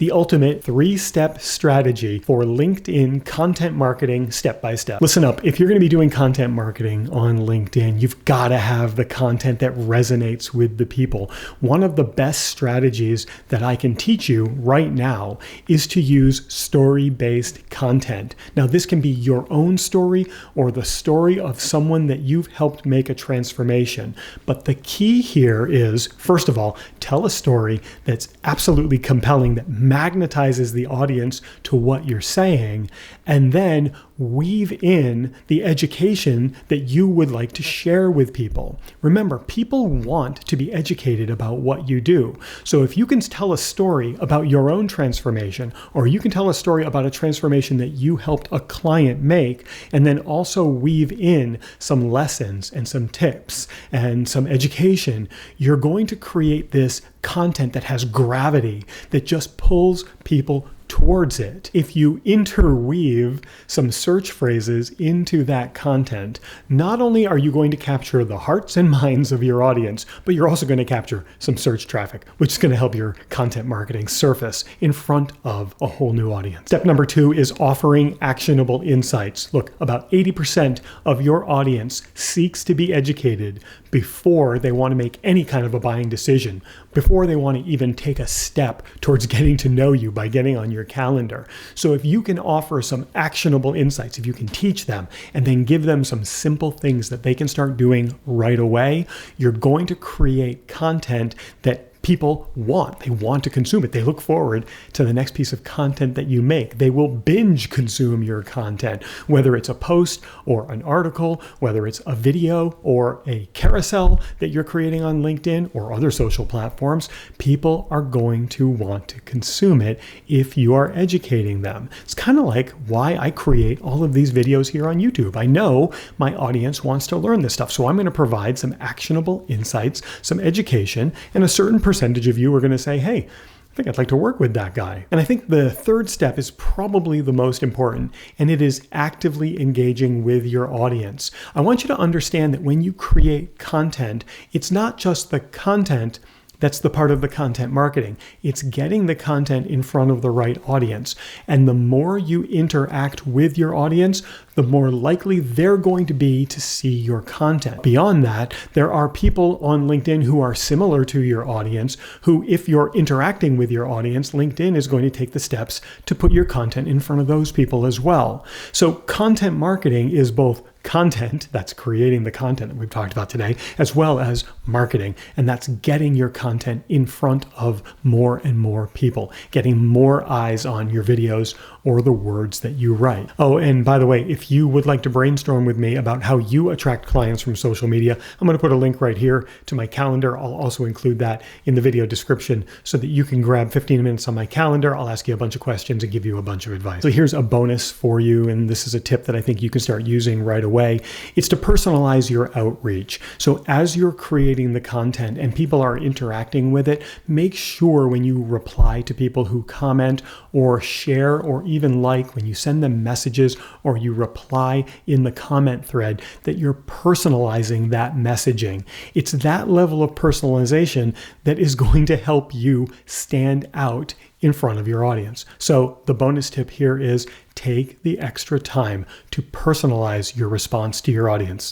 the ultimate 3-step strategy for LinkedIn content marketing step by step. Listen up, if you're going to be doing content marketing on LinkedIn, you've got to have the content that resonates with the people. One of the best strategies that I can teach you right now is to use story-based content. Now, this can be your own story or the story of someone that you've helped make a transformation. But the key here is, first of all, tell a story that's absolutely compelling, that magnetizes the audience to what you're saying, and then weave in the education that you would like to share with people. Remember, people want to be educated about what you do. So if you can tell a story about your own transformation, or you can tell a story about a transformation that you helped a client make, and then also weave in some lessons and some tips and some education, you're going to create this content that has gravity, that just pulls people towards it. If you interweave some search phrases into that content, not only are you going to capture the hearts and minds of your audience, but you're also going to capture some search traffic, which is going to help your content marketing surface in front of a whole new audience. Step number 2 is offering actionable insights. Look, about 80% of your audience seeks to be educated before they want to make any kind of a buying decision, before they want to even take a step towards getting to know you by getting on your calendar. So if you can offer some actionable insights, if you can teach them and then give them some simple things that they can start doing right away, you're going to create content that people want. They want to consume it. They look forward to the next piece of content that you make. They will binge consume your content, whether it's a post or an article, whether it's a video or a carousel that you're creating on LinkedIn or other social platforms. People are going to want to consume it if you are educating them. It's kind of like why I create all of these videos here on YouTube. I know my audience wants to learn this stuff, so I'm going to provide some actionable insights, some education, and a certain percentage of you are going to say, hey, I think I'd like to work with that guy. And I think the third step is probably the most important, and it is actively engaging with your audience. I want you to understand that when you create content, it's not just the content that's the part of the content marketing. It's getting the content in front of the right audience. And the more you interact with your audience, the more likely they're going to be to see your content. Beyond that, there are people on LinkedIn who are similar to your audience, who, if you're interacting with your audience, LinkedIn is going to take the steps to put your content in front of those people as well. So content marketing is both content, that's creating the content that we've talked about today, as well as marketing. And that's getting your content in front of more and more people, getting more eyes on your videos or the words that you write. Oh, and by the way, if you would like to brainstorm with me about how you attract clients from social media, I'm going to put a link right here to my calendar. I'll also include that in the video description so that you can grab 15 minutes on my calendar. I'll ask you a bunch of questions and give you a bunch of advice. So here's a bonus for you, and this is a tip that I think you can start using right away. It's to personalize your outreach. So as you're creating the content and people are interacting with it, make sure when you reply to people who comment or share or even like, when you send them messages or you reply in the comment thread, that you're personalizing that messaging. It's that level of personalization that is going to help you stand out in front of your audience. So the bonus tip here is take the extra time to personalize your response to your audience.